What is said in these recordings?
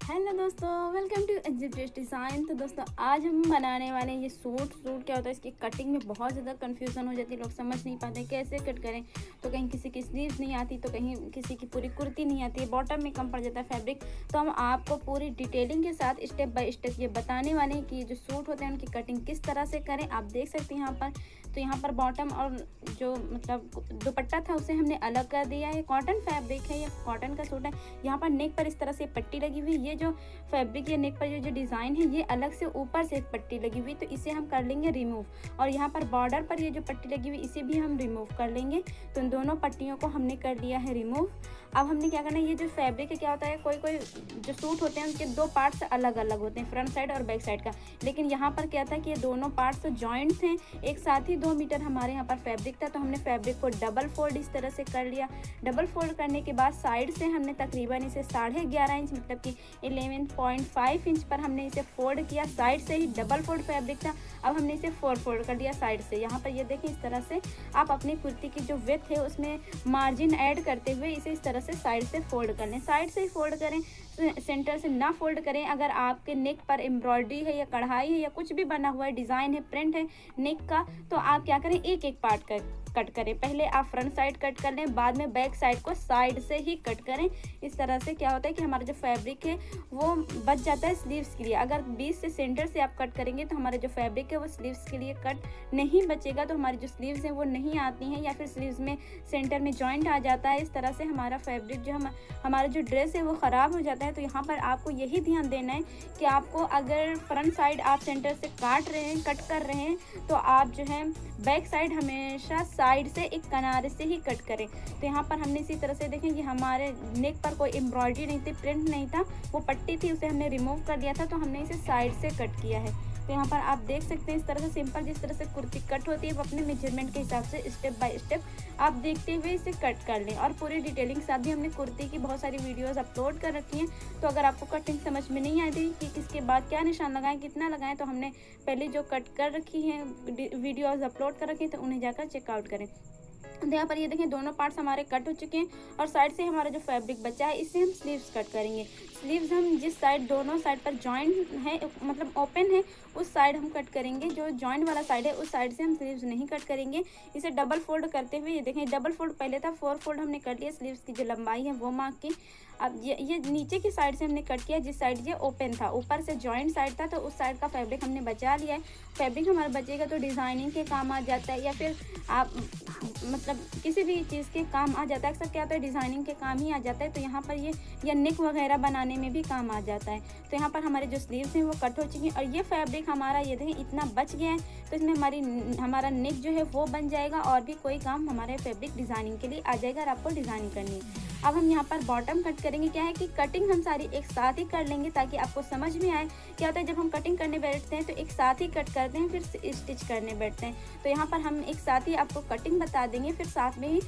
Hello दोस्तों, welcome to exhibit design. तो दोस्तों आज हम बनाने वाले हैं ये सूट क्या होता है, इसकी कटिंग में बहुत ज़्यादा कंफ्यूजन हो जाती है, लोग समझ नहीं पाते कैसे कट करें। तो कहीं किसी की स्लीव्स नहीं आती, तो कहीं किसी की पूरी कुर्ती नहीं आती है, बॉटम में कम पड़ जाता है फैब्रिक। तो हम आपको पूरी डिटेलिंग के साथ स्टेप बाय स्टेप ये बताने वाले हैं कि जो सूट होते हैं उनकी कटिंग किस तरह से करें। आप देख सकते हैं यहाँ पर, तो यहाँ पर बॉटम और जो मतलब दुपट्टा था उसे हमने अलग कर दिया है। कॉटन फैब्रिक है, ये कॉटन का सूट है। यहाँ पर नेक पर इस तरह से पट्टी लगी हुई है। ये जो फैब्रिक या नेक पर जो डिज़ाइन है ये अलग से ऊपर से एक पट्टी लगी हुई, तो इसे हम कर लेंगे रिमूव। और यहाँ पर बॉर्डर पर ये जो पट्टी लगी हुई इसे भी हम रिमूव कर लेंगे। तो इन दोनों पट्टियों को हमने कर लिया है रिमूव। अब हमने क्या करना है, ये जो फैब्रिक है क्या होता है, कोई जो सूट होते हैं उनके दो पार्ट्स अलग अलग होते हैं, फ्रंट साइड और बैक साइड का। लेकिन यहाँ पर क्या था कि ये दोनों पार्ट्स तो जॉइंट थे। एक साथ ही 2 मीटर हमारे यहाँ पर फैब्रिक था, तो हमने फैब्रिक को डबल फोल्ड इस तरह से कर लिया। डबल फोल्ड करने के बाद साइड से हमने तकरीबन इसे 11.5 इंच मतलब कि 11.5 इंच पर हमने इसे फोल्ड किया। साइड से ही डबल फोल्ड फैब्रिक था, अब हमने इसे 4 फोल्ड कर दिया साइड से। यहाँ पर ये देखें, इस तरह से आप अपनी कुर्ती की जो विड्थ है उसमें मार्जिन ऐड करते हुए इसे इस तरह से साइड से फोल्ड कर लें। साइड से ही फोल्ड करें, सेंटर से ना फोल्ड करें। अगर आपके नेक पर एम्ब्रॉयडरी है या कढ़ाई है या कुछ भी बना हुआ है, डिज़ाइन है, प्रिंट है नेक का, तो आप क्या करें, एक एक पार्ट कट करें। पहले आप फ्रंट साइड कट कर लें, बाद में बैक साइड को साइड से ही कट करें। इस तरह से क्या होता है कि हमारा जो फैब्रिक है वो बच जाता है स्लीव्स के लिए। अगर बीच से सेंटर से आप कट करेंगे तो हमारा जो फैब्रिक है वो स्लीव्स के लिए कट नहीं बचेगा, तो हमारी जो स्लीव्स हैं वो नहीं आती हैं, या फिर स्लीव्स में सेंटर में जॉइंट आ जाता है। इस तरह से हमारा फैब्रिक जो हमारा जो ड्रेस है वो ख़राब हो जाता है। तो यहाँ पर आपको यही ध्यान देना है कि आपको अगर फ्रंट साइड आप सेंटर से काट रहे हैं, कट कर रहे हैं, तो आप जो है बैक साइड हमेशा साइड से एक किनारे से ही कट करें। तो यहाँ पर हमने इसी तरह से देखें, ये हमारे नेक पर कोई एम्ब्रॉयडरी नहीं थी, प्रिंट नहीं था, वो पट्टी थी, उसे हमने रिमूव कर दिया था, तो हमने इसे साइड से कट किया है। तो यहाँ पर आप देख सकते हैं इस तरह से सिंपल जिस तरह से कुर्ती कट होती है वो अपने मेजरमेंट के हिसाब से स्टेप बाय स्टेप आप देखते हुए इसे कट कर लें। और पूरी डिटेलिंग के साथ भी हमने कुर्ती की बहुत सारी वीडियोस अपलोड कर रखी हैं। तो अगर आपको कटिंग समझ में नहीं आती कि किसके बाद क्या निशान लगाएं, कितना लगाएं, तो हमने पहले जो कट कर रखी हैं वीडियोज़ अपलोड कर रखी हैं, तो उन्हें जाकर चेकआउट करें। तो यहाँ पर ये देखें, दोनों पार्ट्स हमारे कट हो चुके हैं और साइड से हमारा जो फैब्रिक बचा है इससे हम स्लीव्स कट करेंगे। स्लीव्स हम जिस साइड, दोनों साइड पर जॉइंट है मतलब ओपन है, उस साइड हम कट करेंगे। जो जॉइंट वाला साइड है उस साइड से हम स्लीव्स नहीं कट करेंगे। इसे डबल फोल्ड करते हुए ये देखें, डबल फोल्ड पहले था, 4 फोल्ड हमने कर लिया। स्लीव्स की जो लंबाई है वो मार्क की। अब ये नीचे की साइड से हमने कट किया, जिस साइड ये ओपन था, ऊपर से जॉइंट साइड था, तो उस साइड का फैब्रिक हमने बचा लिया है। फैब्रिक हमारा बचेगा तो डिज़ाइनिंग के काम आ जाता है, या फिर आप मतलब किसी भी चीज़ के काम आ जाता है। अक्सर क्या होता है, डिज़ाइनिंग के काम ही आ जाता है। तो यहाँ पर ये या नेक वगैरह बनाने में भी काम आ जाता है। तो यहाँ पर हमारे जो स्लीव्स हैं वो कट हो चुकी हैं और ये फैब्रिक हमारा ये देखें इतना बच गया है, तो इसमें हमारा नेक जो है वो बन जाएगा और भी कोई काम हमारे फैब्रिक डिज़ाइनिंग के लिए आ जाएगा और आपको डिज़ाइनिंग करनी है। अब हम यहाँ पर बॉटम कट करेंगे। क्या है कि कटिंग हम सारी एक साथ ही कर लेंगे ताकि आपको समझ में आए। क्या होता है, जब हम कटिंग करने बैठते हैं तो एक साथ ही कट करते हैं, फिर स्टिच करने बैठते हैं। तो यहाँ पर हम एक साथ ही आपको कटिंग बता देंगे, फिर साथ में ही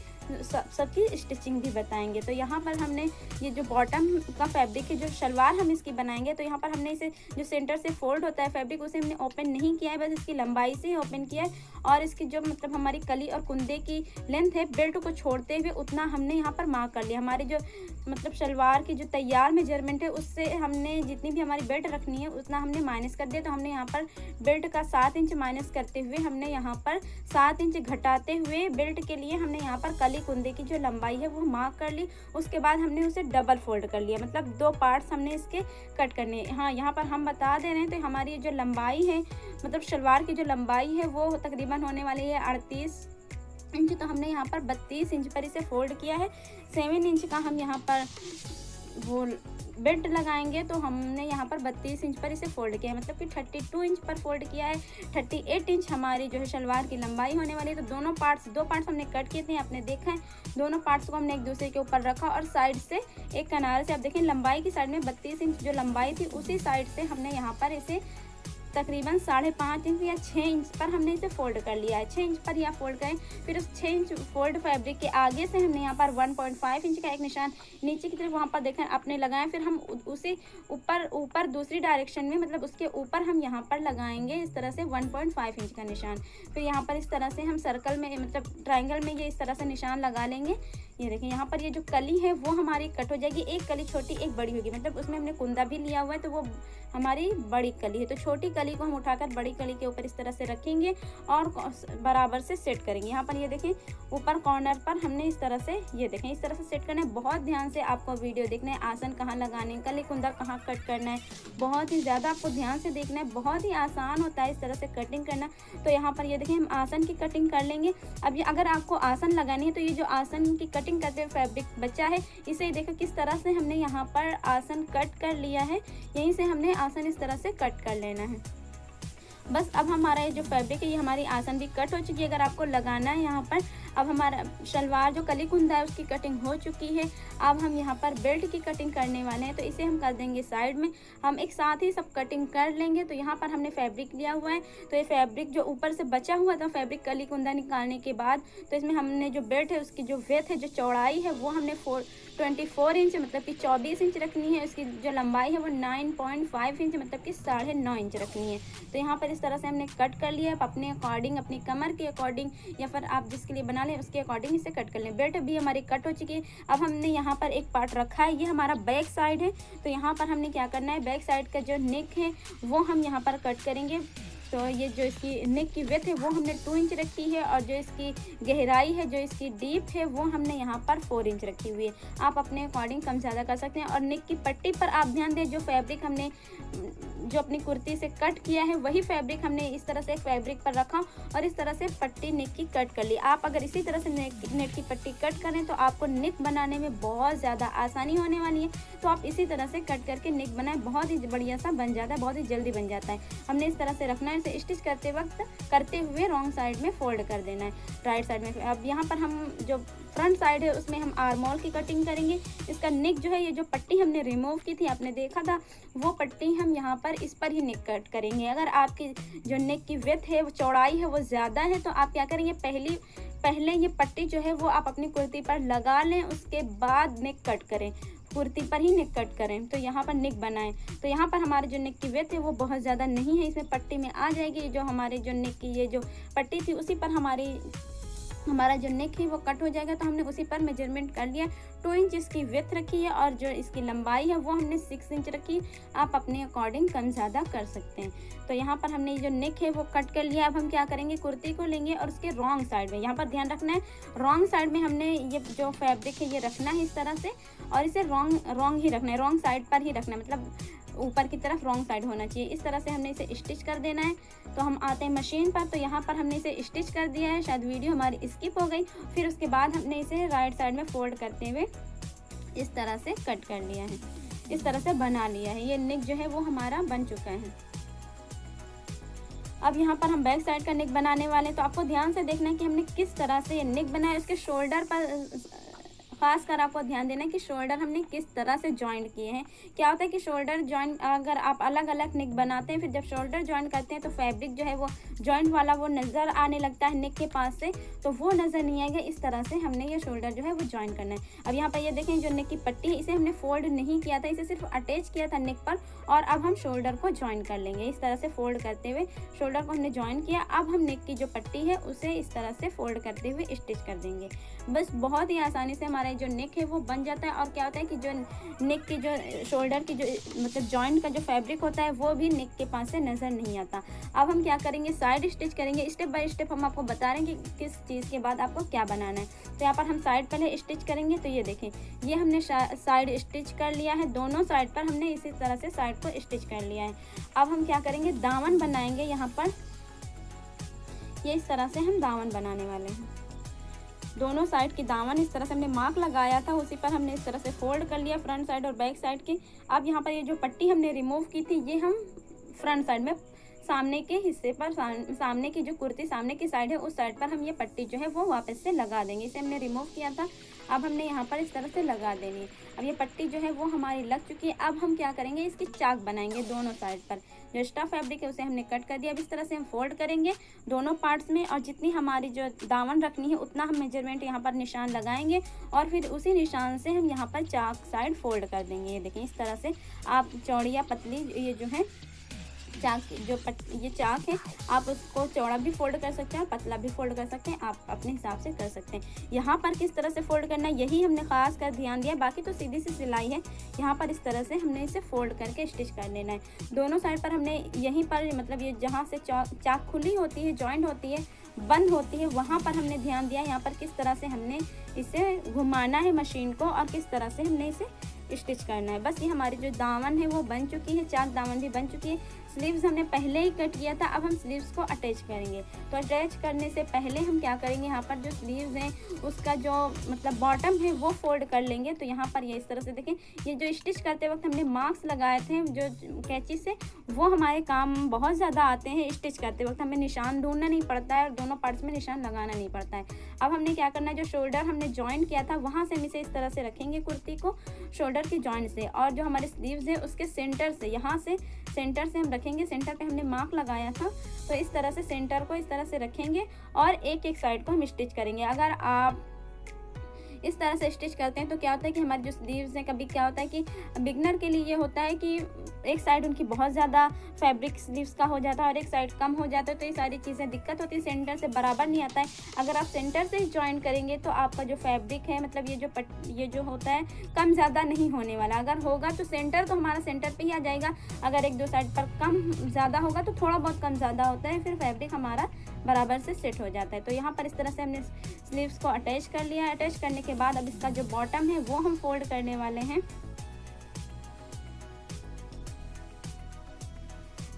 सबकी स्टिचिंग भी बताएंगे। तो यहाँ पर हमने ये जो बॉटम का फैब्रिक है, जो शलवार हम इसकी बनाएंगे, तो यहाँ पर हमने इसे जो सेंटर से फोल्ड होता है फैब्रिक उसे हमने ओपन नहीं किया है, बस इसकी लंबाई से ही ओपन किया है। और इसकी जो मतलब हमारी कली और कुंदे की लेंथ है, बेल्ट को छोड़ते हुए उतना हमने यहाँ पर मार्क कर लिया। हमारी जो मतलब शलवार की जो तैयार मेजरमेंट है उससे हमने जितनी भी हमारी बेल्ट रखनी है उतना हमने माइनस कर दिया। तो हमने यहाँ पर बेल्ट का 7 इंच माइनस करते हुए हमने यहाँ पर 7 इंच घटाते हुए बेल्ट के लिए हमने यहाँ पर कली कुंदे की जो लंबाई है वो मार्क कर ली। उसके बाद हमने उसे डबल फोल्ड कर लिया, मतलब 2 पार्ट्स हमने इसके कट करने। हाँ, यहाँ पर हम बता दे रहे हैं, तो हमारी जो लंबाई है मतलब शलवार की जो लंबाई है वो तकरीबन होने वाली है 38 इंच। तो हमने यहाँ पर 32 इंच पर इसे फोल्ड किया है। 7 इंच का हम यहाँ पर वो बेल्ट लगाएंगे, तो हमने यहाँ पर 32 इंच पर इसे फोल्ड किया है, मतलब कि 32 इंच पर फोल्ड किया है। 38 इंच हमारी जो है शलवार की लंबाई होने वाली है। तो दो पार्ट्स हमने कट किए थे, आपने देखा है। दोनों पार्ट्स को हमने एक दूसरे के ऊपर रखा और साइड से एक किनारे से आप देखें, लंबाई की साइड में 32 इंच जो लंबाई थी उसी साइड से हमने यहाँ पर इसे तकरीबन 5.5 इंच या 6 इंच पर हमने इसे फोल्ड कर लिया है। 6 इंच पर यह फोल्ड करें, फिर उस 6 इंच फोल्ड फैब्रिक के आगे से हमने यहाँ पर 1.5 इंच का एक निशान नीचे की तरफ वहाँ पर देखें आपने लगाया। फिर हम उसे ऊपर दूसरी डायरेक्शन में, मतलब उसके ऊपर हम यहाँ पर लगाएंगे इस तरह से 1.5 इंच का निशान। फिर यहाँ पर इस तरह से हम सर्कल में मतलब ट्राइंगल में ये इस तरह से निशान लगा लेंगे। ये देखिए यहाँ पर ये जो कली है वो हमारी कट हो जाएगी, एक कली छोटी एक बड़ी होगी, मतलब उसमें हमने कुंदा भी लिया हुआ है तो वो हमारी बड़ी कली है। तो छोटी कली को हम उठाकर बड़ी कली के ऊपर इस तरह से रखेंगे और बराबर से सेट करेंगे। यहाँ पर ये देखें ऊपर कॉर्नर पर हमने इस तरह से, ये देखें इस तरह से सेट करना है। बहुत ध्यान से आपको वीडियो देखना है, आसन कहाँ लगाने, कली कुंदा कहाँ कट करना है, बहुत ही ज़्यादा आपको ध्यान से देखना है। बहुत ही आसान होता है इस तरह से कटिंग करना। तो यहाँ पर ये देखें हम आसन की कटिंग कर लेंगे। अब ये अगर आपको आसन लगानी है तो ये जो आसन की कटिंग करते हुए फैब्रिक बचा है, इसे देखो किस तरह से हमने यहाँ पर आसन कट कर लिया है। यहीं से हमने आसन इस तरह से कट कर लेना है। बस अब हमारा ये जो फैब्रिक है ये हमारी आसन भी कट हो चुकी है। अगर आपको लगाना है यहाँ पर, अब हमारा शलवार जो कली कुंदा है उसकी कटिंग हो चुकी है। अब हम यहाँ पर बेल्ट की कटिंग करने वाले हैं, तो इसे हम कर देंगे साइड में। हम एक साथ ही सब कटिंग कर लेंगे। तो यहाँ पर हमने फैब्रिक लिया हुआ है, तो ये फैब्रिक जो ऊपर से बचा हुआ था फैब्रिक कली कुंदा निकालने के बाद, तो इसमें हमने जो बेल्ट है उसकी जो विड्थ है, जो चौड़ाई है, वो हमने 24 इंच मतलब कि 24 इंच रखनी है। उसकी जो लंबाई है वो 9.5 इंच मतलब कि 9.5 इंच रखनी है। तो यहाँ पर इस तरह से हमने कट कर लिया। आप अपने अकॉर्डिंग, अपनी कमर के अकॉर्डिंग या फिर आप जिसके लिए बना लें उसके अकॉर्डिंग इसे कट कर लें। बेल्ट भी हमारी कट हो चुकी है। अब हमने यहाँ पर एक पार्ट रखा है, ये हमारा बैक साइड है। तो यहाँ पर हमने क्या करना है, बैक साइड का जो नेक है वो हम यहाँ पर कट करेंगे। तो ये जो इसकी नेक की विड्थ है वो हमने 2 इंच रखी है, और जो इसकी गहराई है, जो इसकी डीप है, वो हमने यहाँ पर 4 इंच रखी हुई है। आप अपने अकॉर्डिंग कम ज़्यादा कर सकते हैं। और नेक की पट्टी पर आप ध्यान दें, जो फैब्रिक हमने जो अपनी कुर्ती से कट किया है वही फैब्रिक हमने इस तरह से फैब्रिक पर रखा और इस तरह से पट्टी नेक की कट कर ली। आप अगर इसी तरह से नेक की पट्टी कट करें तो आपको नेक बनाने में बहुत ज़्यादा आसानी होने वाली है। तो आप इसी तरह से कट करके नेक बनाएं, बहुत ही बढ़िया सा बन जाता है, बहुत ही जल्दी बन जाता है। हमने इस तरह से रखना है। इसे स्टिच करते हुए रॉन्ग साइड में फोल्ड कर देना है, राइट साइड में। अब यहाँ पर हम जो फ्रंट साइड है उसमें हम आर्म होल की कटिंग करेंगे। इसका नेक जो है, ये जो पट्टी हमने रिमूव की थी, आपने देखा था, वो पट्टी हम यहाँ पर इस पर ही नेक कट करेंगे। अगर आपकी जो नेक की विड्थ है, वो चौड़ाई है, वो ज़्यादा है, तो आप क्या करेंगे, पहले ये पट्टी जो है वो आप अपनी कुर्ती पर लगा लें, उसके बाद नेक कट करें, कुर्ती पर ही नेक कट करें। तो यहाँ पर नेक बनाएं। तो यहाँ पर हमारे जो नेक की विड्थ है वो बहुत ज़्यादा नहीं है, इसमें पट्टी में आ जाएगी। जो हमारे जो नेक की ये जो पट्टी थी उसी पर हमारा जो नेक है वो कट हो जाएगा। तो हमने उसी पर मेजरमेंट कर लिया। 2 इंच इसकी विड्थ रखी है और जो इसकी लंबाई है वो हमने 6 इंच रखी। आप अपने अकॉर्डिंग कम ज़्यादा कर सकते हैं। तो यहाँ पर हमने जो नेक है वो कट कर लिया। अब हम क्या करेंगे, कुर्ती को लेंगे और उसके रॉन्ग साइड में, यहाँ पर ध्यान रखना है, रॉन्ग साइड में हमने ये जो फैब्रिक है ये रखना है इस तरह से, और इसे रॉन्ग ही रखना है, रॉन्ग साइड पर ही रखना है, मतलब ऊपर की तरफ रॉन्ग साइड होना चाहिए। इस तरह से हमने इसे स्टिच कर देना है। तो हम आते हैं मशीन पर। तो यहाँ पर हमने इसे स्टिच कर दिया है, शायद वीडियो हमारी स्किप हो गई। फिर उसके बाद हमने इसे राइट साइड में फोल्ड करते हुए इस तरह से कट कर लिया है, इस तरह से बना लिया है। ये नेक जो है वो हमारा बन चुका है। अब यहाँ पर हम बैक साइड का नेक बनाने वाले हैं। तो आपको ध्यान से देखना है कि हमने किस तरह से ये नेक बनाया। इसके शोल्डर पर खास कर आपको ध्यान देना है कि शोल्डर हमने किस तरह से जॉइंट किए हैं। क्या होता है कि शोल्डर जॉइंट अगर आप अलग अलग नेक बनाते हैं, फिर जब शोल्डर जॉइंट करते हैं तो फैब्रिक जो है वो जॉइंट वाला वो नज़र आने लगता है नेक के पास से, तो वो नज़र नहीं आएगा। इस तरह से हमने ये शोल्डर जो है वो जॉइन करना है। अब यहाँ पर ये देखें, जो नेक की पट्टी है इसे हमने फोल्ड नहीं किया था, इसे सिर्फ अटैच किया था नेक पर, और अब हम शोल्डर को जॉइन कर लेंगे। इस तरह से फोल्ड करते हुए शोल्डर को हमने जॉइन किया। अब हम नेक की जो पट्टी है उसे इस तरह से फोल्ड करते हुए स्टिच कर देंगे। बस बहुत ही आसानी से हमारा जो नेक है वो बन जाता है। और क्या होता है कि जो नेक की जो शोल्डर की जो मतलब जॉइंट का जो फैब्रिक होता है वो भी नेक के पास से नज़र नहीं आता। अब हम क्या करेंगे, साइड स्टिच करेंगे। स्टेप बाय स्टेप हम आपको बता रहे हैं कि किस चीज़ के बाद आपको क्या बनाना है। तो यहाँ पर हम साइड पहले स्टिच करेंगे। तो ये देखें, ये हमने साइड स्टिच कर लिया है, दोनों साइड पर हमने इसी तरह से साइड को स्टिच कर लिया है। अब हम क्या करेंगे, दामन बनाएंगे। यहाँ पर ये इस तरह से हम दामन बनाने वाले हैं। दोनों साइड की दामन इस तरह से हमने मार्क लगाया था, उसी पर हमने इस तरह से फोल्ड कर लिया फ्रंट साइड और बैक साइड की। अब यहाँ पर ये जो पट्टी हमने रिमूव की थी ये हम फ्रंट साइड में सामने के हिस्से पर, सामने की जो कुर्ती सामने की साइड है उस साइड पर हम ये पट्टी जो है वो वापस से लगा देंगे। इसे हमने रिमूव किया था, अब हमने यहाँ पर इस तरह से लगा देनी है। अब ये पट्टी जो है वो हमारी लग चुकी है। अब हम क्या करेंगे, इसकी चाक बनाएंगे दोनों साइड पर। जो एक्स्ट्रा फैब्रिक है उसे हमने कट कर दिया। अब इस तरह से हम फोल्ड करेंगे दोनों पार्ट्स में, और जितनी हमारी जो दामन रखनी है उतना हम मेजरमेंट यहाँ पर निशान लगाएंगे, और फिर उसी निशान से हम यहाँ पर चाक साइड फोल्ड कर देंगे। ये देखें, इस तरह से आप चौड़ी या पतली ये जो है चाक जो ये चाक है, आप उसको चौड़ा भी फोल्ड कर सकते हैं और पतला भी फोल्ड कर सकते हैं, आप अपने हिसाब से कर सकते हैं। यहाँ पर किस तरह से फोल्ड करना है यही हमने खास कर ध्यान दिया, बाकी तो सीधी सी सिलाई है। यहाँ पर इस तरह से हमने इसे फोल्ड करके स्टिच कर लेना है। दोनों साइड पर हमने यहीं पर मतलब ये जहाँ से चाक खुली होती है, जॉइंट होती है, बंद होती है, वहाँ पर हमने ध्यान दिया। यहाँ पर किस तरह से हमने इसे घुमाना है मशीन को और किस तरह से हमने इसे स्टिच करना है। बस ये हमारी जो दामन है वो बन चुकी है, चाक दामन भी बन चुकी है। स्लीव्स हमने पहले ही कट किया था, अब हम स्लीव्स को अटैच करेंगे। तो अटैच करने से पहले हम क्या करेंगे, यहाँ पर जो स्लीव्स हैं उसका जो मतलब बॉटम है वो फोल्ड कर लेंगे। तो यहाँ पर ये इस तरह से देखें, ये जो स्टिच करते वक्त हमने मार्क्स लगाए थे जो कैंची से, वो हमारे काम बहुत ज़्यादा आते हैं। स्टिच करते वक्त हमें निशान ढूंढना नहीं पड़ता है और दोनों पार्ट्स में निशान लगाना नहीं पड़ता है। अब हमने क्या करना है, जो शोल्डर हमने जॉइंट किया था वहाँ से हम इसे इस तरह से रखेंगे कुर्ती को, शोल्डर के जॉइंट से, और जो हमारे स्लीव्स है उसके सेंटर से, यहाँ से सेंटर से हम रखेंगे। सेंटर पे हमने मार्क लगाया था, तो इस तरह से सेंटर को इस तरह से रखेंगे और एक एक साइड को हम स्टिच करेंगे। अगर आप इस तरह से स्टिच करते हैं तो क्या होता है कि हमारी जो स्लीव्स हैं, कभी क्या होता है कि बिगनर के लिए ये होता है कि एक साइड उनकी बहुत ज़्यादा फैब्रिक स्लीव्स का हो जाता है और एक साइड कम हो जाता है, तो ये सारी चीज़ें दिक्कत होती है, सेंटर से बराबर नहीं आता है। अगर आप सेंटर से ज्वाइन करेंगे तो आपका जो फैब्रिक है मतलब ये जो होता है कम ज़्यादा नहीं होने वाला। अगर होगा तो सेंटर तो हमारा सेंटर पे ही आ जाएगा, अगर एक दो साइड पर कम ज़्यादा होगा तो थोड़ा बहुत कम ज़्यादा होता है, फिर फैब्रिक हमारा बराबर से सेट हो जाता है। तो यहाँ पर इस तरह से हमने स्लीव्स को अटैच कर लिया है। अटैच करने के बाद अब इसका जो बॉटम है वो हम फोल्ड करने वाले हैं।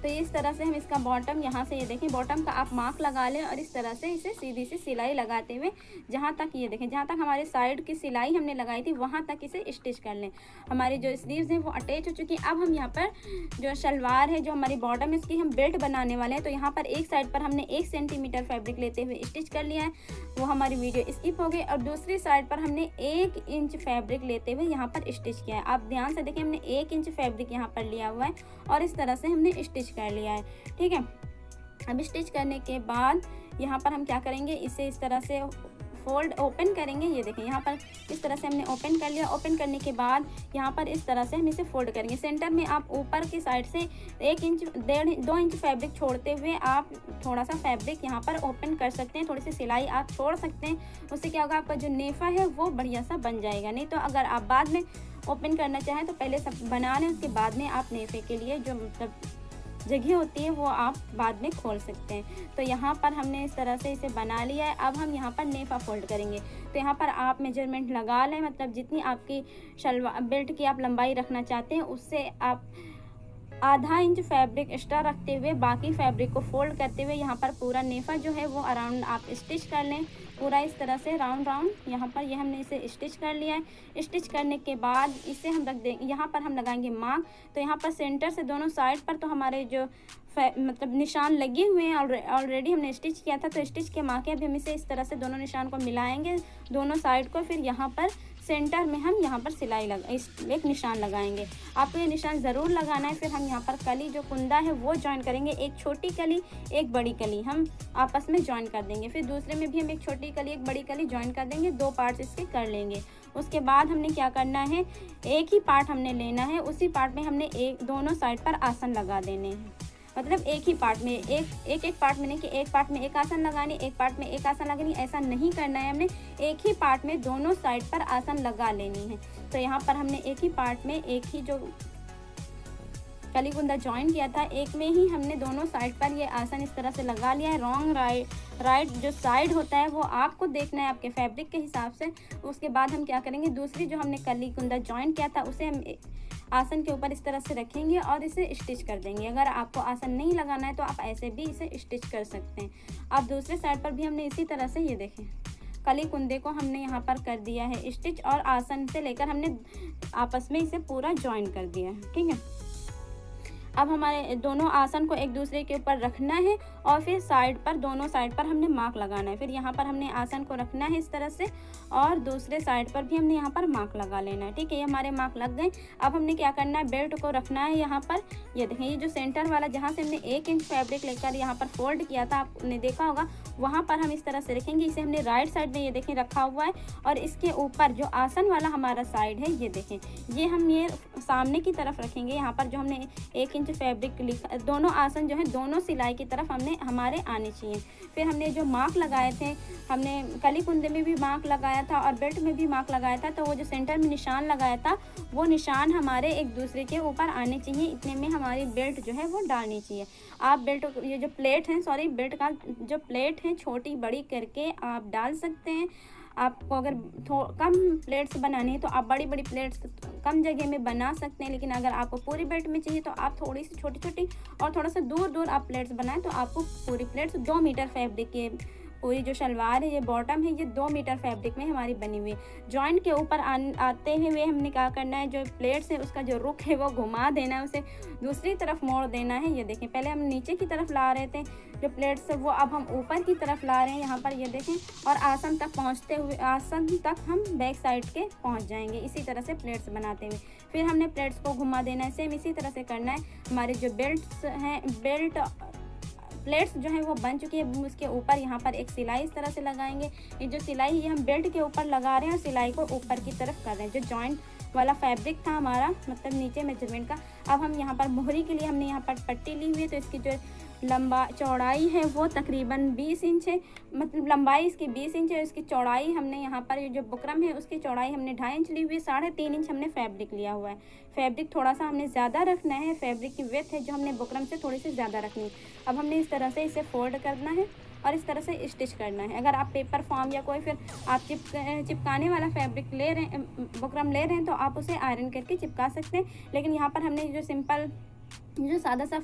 तो इस तरह से हम इसका बॉटम, यहाँ से ये देखें बॉटम का आप मार्क लगा लें और इस तरह से इसे सीधी सी सिलाई लगाते हुए जहाँ तक ये देखें, जहाँ तक हमारे साइड की सिलाई हमने लगाई थी वहाँ तक इसे स्टिच कर लें। हमारी जो स्लीव्स हैं वो अटैच हो चुकी हैं। अब हम यहाँ पर जो शलवार है, जो हमारी बॉटम है, इसकी हम बेल्ट बनाने वाले हैं। तो यहाँ पर एक साइड पर हमने 1 सेंटीमीटर फैब्रिक लेते हुए स्टिच कर लिया है, वो हमारी वीडियो स्किप हो गई। और दूसरी साइड पर हमने 1 इंच फैब्रिक लेते हुए यहाँ पर स्टिच किया है। आप ध्यान से देखें, हमने 1 इंच फैब्रिक यहाँ पर लिया हुआ है और इस तरह से हमने स्टिच कर लिया है। ठीक है, अब स्टिच करने के बाद यहाँ पर हम क्या करेंगे, इसे इस तरह से फोल्ड ओपन करेंगे। ये देखें यहाँ पर इस तरह से हमने ओपन कर लिया। ओपन करने के बाद यहाँ पर इस तरह से हम इसे फोल्ड करेंगे। सेंटर में आप ऊपर की साइड से 1 इंच 2 इंच फैब्रिक छोड़ते हुए आप थोड़ा सा फैब्रिक यहाँ पर ओपन कर सकते हैं, थोड़ी सी सिलाई आप छोड़ सकते हैं। उससे क्या होगा, आपका जो नेफा है वो बढ़िया सा बन जाएगा। नहीं तो अगर आप बाद में ओपन करना चाहें तो पहले सब बना लें, उसके बाद में आप नेफे के लिए जो मतलब जगह होती है वो आप बाद में खोल सकते हैं। तो यहाँ पर हमने इस तरह से इसे बना लिया है। अब हम यहाँ पर नेफा फोल्ड करेंगे। तो यहाँ पर आप मेजरमेंट लगा लें, मतलब जितनी आपकी शलवार बेल्ट की आप लंबाई रखना चाहते हैं उससे आप आधा इंच फैब्रिक एक्स्ट्रा रखते हुए बाकी फैब्रिक को फोल्ड करते हुए यहाँ पर पूरा नेफा जो है वो अराउंड आप स्टिच कर लें, पूरा इस तरह से राउंड राउंड। यहाँ पर ये हमने इसे स्टिच कर लिया है। स्टिच करने के बाद इसे हम रख देंगे, यहाँ पर हम लगाएंगे मार्क। तो यहाँ पर सेंटर से दोनों साइड पर तो हमारे जो मतलब निशान लगे हुए हैं, ऑलरेडी हमने स्टिच किया था, तो स्टिच के मार्क अभी हम इसे इस तरह से दोनों निशान को मिलाएंगे दोनों साइड को। फिर यहाँ पर सेंटर में हम यहाँ पर सिलाई एक निशान लगाएंगे। आपको ये निशान ज़रूर लगाना है। फिर हम यहाँ पर कली जो कुंदा है वो ज्वाइन करेंगे, एक छोटी कली एक बड़ी कली हम आपस में ज्वाइन कर देंगे। फिर दूसरे में भी हम एक छोटी कली एक बड़ी कली ज्वाइन कर देंगे, 2 पार्ट्स इसके कर लेंगे। उसके बाद हमने क्या करना है, एक ही पार्ट हमने लेना है, उसी पार्ट में हमने दोनों साइड पर आसन लगा देने हैं। मतलब एक ही पार्ट में एक पार्ट में नहीं कि एक पार्ट में एक आसन लगानी, एक पार्ट में एक आसन लगानी, ऐसा नहीं करना है। हमने एक ही पार्ट में दोनों साइड पर आसन लगा लेनी है। तो यहाँ पर हमने एक ही पार्ट में एक ही जो कली कुंदा ज्वाइन किया था, एक में ही हमने दोनों साइड पर ये आसन इस तरह से लगा लिया है। रॉन्ग राइट जो साइड होता है वो आपको देखना है आपके फैब्रिक के हिसाब से। उसके बाद हम क्या करेंगे, दूसरी जो हमने कली कुंदा ज्वाइन किया था उसे हम आसन के ऊपर इस तरह से रखेंगे और इसे स्टिच कर देंगे। अगर आपको आसन नहीं लगाना है तो आप ऐसे भी इसे स्टिच कर सकते हैं। अब दूसरे साइड पर भी हमने इसी तरह से ये देखें कली कुंदे को हमने यहाँ पर कर दिया है स्टिच और आसन से लेकर हमने आपस में इसे पूरा ज्वाइन कर दिया है। ठीक है, अब हमारे दोनों आसन को एक दूसरे के ऊपर रखना है और फिर साइड पर दोनों साइड पर हमने मार्क लगाना है। फिर यहाँ पर हमने आसन को रखना है इस तरह से और दूसरे साइड पर भी हमने यहाँ पर मार्क लगा लेना है। ठीक है, ये हमारे मार्क लग गए। अब हमने क्या करना है, बेल्ट को रखना है यहाँ पर। ये देखें, ये जो सेंटर वाला जहाँ से हमने 1 इंच फैब्रिक लेकर यहाँ पर फोल्ड किया था, आपने देखा होगा, वहाँ पर हम इस तरह से रखेंगे। इसे हमने राइट साइड में ये देखें रखा हुआ है और इसके ऊपर जो आसन वाला हमारा साइड है ये देखें, ये हम ये सामने की तरफ रखेंगे। यहाँ पर जो हमने 1 इंच इंच फैब्रिक लिखा, दोनों आसन जो है दोनों सिलाई की तरफ हमारे आने चाहिए। फिर हमने जो मार्क लगाए थे, हमने कली कुंदे में भी मार्क लगाया था और बेल्ट में भी मार्क लगाया था, तो वो जो सेंटर में निशान लगाया था वो निशान हमारे एक दूसरे के ऊपर आने चाहिए। इतने में हमारी बेल्ट जो है वो डालनी चाहिए। आप बेल्ट, ये जो प्लेट है, सॉरी बेल्ट का जो प्लेट है छोटी बड़ी करके आप डाल सकते हैं। आपको अगर कम प्लेट्स बनानी है तो आप बड़ी बड़ी प्लेट्स कम जगह में बना सकते हैं, लेकिन अगर आपको पूरी बेल्ट में चाहिए तो आप थोड़ी सी छोटी छोटी और थोड़ा सा दूर दूर आप प्लेट्स बनाएं तो आपको पूरी प्लेट्स 2 मीटर फैब्रिक के, पूरी जो शलवार है, ये बॉटम है, ये 2 मीटर फैब्रिक में हमारी बनी हुई है। जॉइंट के ऊपर आते हुए हमने क्या करना है, जो प्लेट्स है उसका जो रुख है वो घुमा देना है, उसे दूसरी तरफ मोड़ देना है। ये देखें, पहले हम नीचे की तरफ ला रहे थे जो प्लेट्स है, वो अब हम ऊपर की तरफ ला रहे हैं यहाँ पर, ये देखें। और आसन तक पहुँचते हुए, आसन तक हम बैक साइड के पहुँच जाएंगे इसी तरह से प्लेट्स बनाते हुए। फिर हमने प्लेट्स को घुमा देना है, सेम इसी तरह से करना है। हमारे जो बेल्ट्स हैं, बेल्ट प्लेट्स जो है वो बन चुकी है, उसके ऊपर यहाँ पर एक सिलाई इस तरह से लगाएंगे। ये जो सिलाई है हम बेल्ट के ऊपर लगा रहे हैं और सिलाई को ऊपर की तरफ कर रहे हैं। जो जॉइंट वाला फैब्रिक था हमारा, मतलब नीचे मेजरमेंट का, अब हम यहाँ पर मोहरी के लिए हमने यहाँ पर पट्टी ली हुई है, तो इसकी जो लंबा चौड़ाई है वो तकरीबन 20 इंच है, मतलब लंबाई इसकी 20 इंच है। इसकी चौड़ाई हमने यहाँ पर, ये जो बुकरम है उसकी चौड़ाई हमने 2.5 इंच ली हुई है, 3.5 इंच हमने फैब्रिक लिया हुआ है। फैब्रिक थोड़ा सा हमने ज़्यादा रखना है, फैब्रिक की विड्थ है जो हमने बुकरम से थोड़ी सी ज़्यादा रखनी है। अब हमने इस तरह से इसे फोल्ड करना है और इस तरह से स्टिच करना है। अगर आप पेपर फॉर्म या कोई फिर आप चिपकाने वाला फैब्रिक ले रहे हैं, बुकरम ले रहे हैं, तो आप उसे आयरन करके चिपका सकते हैं। लेकिन यहाँ पर हमने जो सिंपल, जो सादा सा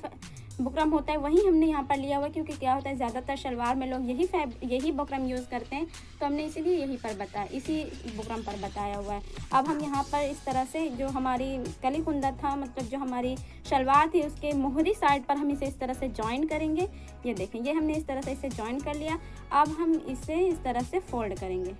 बुकरम होता है वही हमने यहाँ पर लिया हुआ, क्योंकि क्या होता है ज़्यादातर शलवार में लोग यही बुकरम यूज़ करते हैं, तो हमने इसीलिए इसी बुकरम पर बताया हुआ है। अब हम यहाँ पर इस तरह से जो हमारी कली कुंदा था, मतलब जो हमारी शलवार थी, उसके मोहरी साइड पर हम इसे इस तरह से जॉइन करेंगे। ये देखें, ये हमने इस तरह से इसे जॉइन कर लिया। अब हम इसे इस तरह से फोल्ड करेंगे।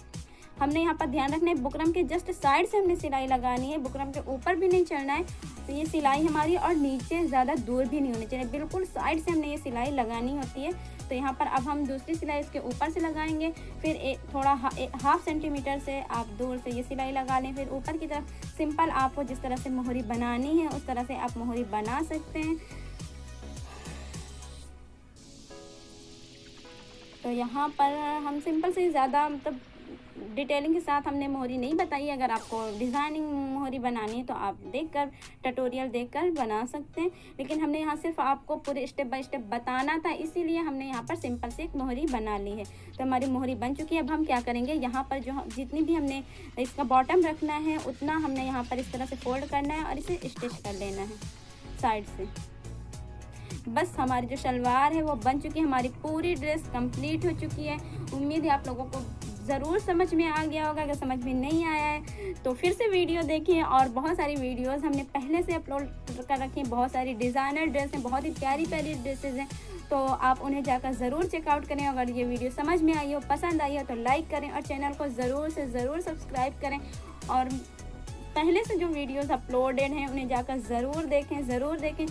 हमने यहाँ पर ध्यान रखना है, बुकरम के जस्ट साइड से हमने सिलाई लगानी है, बुकरम के ऊपर भी नहीं चढ़ना है। तो ये सिलाई हमारी, और नीचे ज़्यादा दूर भी नहीं होनी चाहिए, बिल्कुल साइड से हमने ये सिलाई लगानी होती है। तो यहाँ पर अब हम दूसरी सिलाई इसके ऊपर से लगाएंगे। फिर थोड़ा 1/2 सेंटीमीटर से आप दूर से ये सिलाई लगा लें। फिर ऊपर की तरफ सिंपल आपको जिस तरह से मोहरी बनानी है उस तरह से आप मोहरी बना सकते हैं। तो यहाँ पर हम सिंपल से ज़्यादा, मतलब डिटेलिंग के साथ हमने मोहरी नहीं बताई। अगर आपको डिज़ाइनिंग मोहरी बनानी है तो आप देखकर, ट्यूटोरियल देखकर बना सकते हैं, लेकिन हमने यहाँ सिर्फ आपको पूरे स्टेप बाय स्टेप बताना था, इसीलिए हमने यहाँ पर सिंपल से एक मोहरी बना ली है। तो हमारी मोहरी बन चुकी है। अब हम क्या करेंगे, यहाँ पर जो जितनी भी हमने इसका बॉटम रखना है उतना हमने यहाँ पर इस तरह से फोल्ड करना है और इसे स्टिच कर लेना है साइड से। बस हमारी जो शलवार है वो बन चुकी है, हमारी पूरी ड्रेस कंप्लीट हो चुकी है। उम्मीद है आप लोगों को ज़रूर समझ में आ गया होगा। अगर समझ में नहीं आया है तो फिर से वीडियो देखिए, और बहुत सारी वीडियोस हमने पहले से अपलोड कर रखी हैं। बहुत सारी डिज़ाइनर ड्रेस हैं, बहुत ही प्यारी प्यारी ड्रेसेस हैं, तो आप उन्हें जाकर ज़रूर चेकआउट करें। अगर ये वीडियो समझ में आई हो, पसंद आई हो तो लाइक करें और चैनल को ज़रूर से ज़रूर सब्सक्राइब करें। और पहले से जो वीडियोज़ अपलोडेड हैं उन्हें जाकर ज़रूर देखें।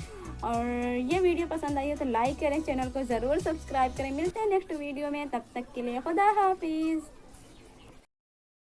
और ये वीडियो पसंद आई हो तो लाइक करें, चैनल को ज़रूर सब्सक्राइब करें। मिलते हैं नेक्स्ट वीडियो में, तब तक के लिए खुदा हाफिज़।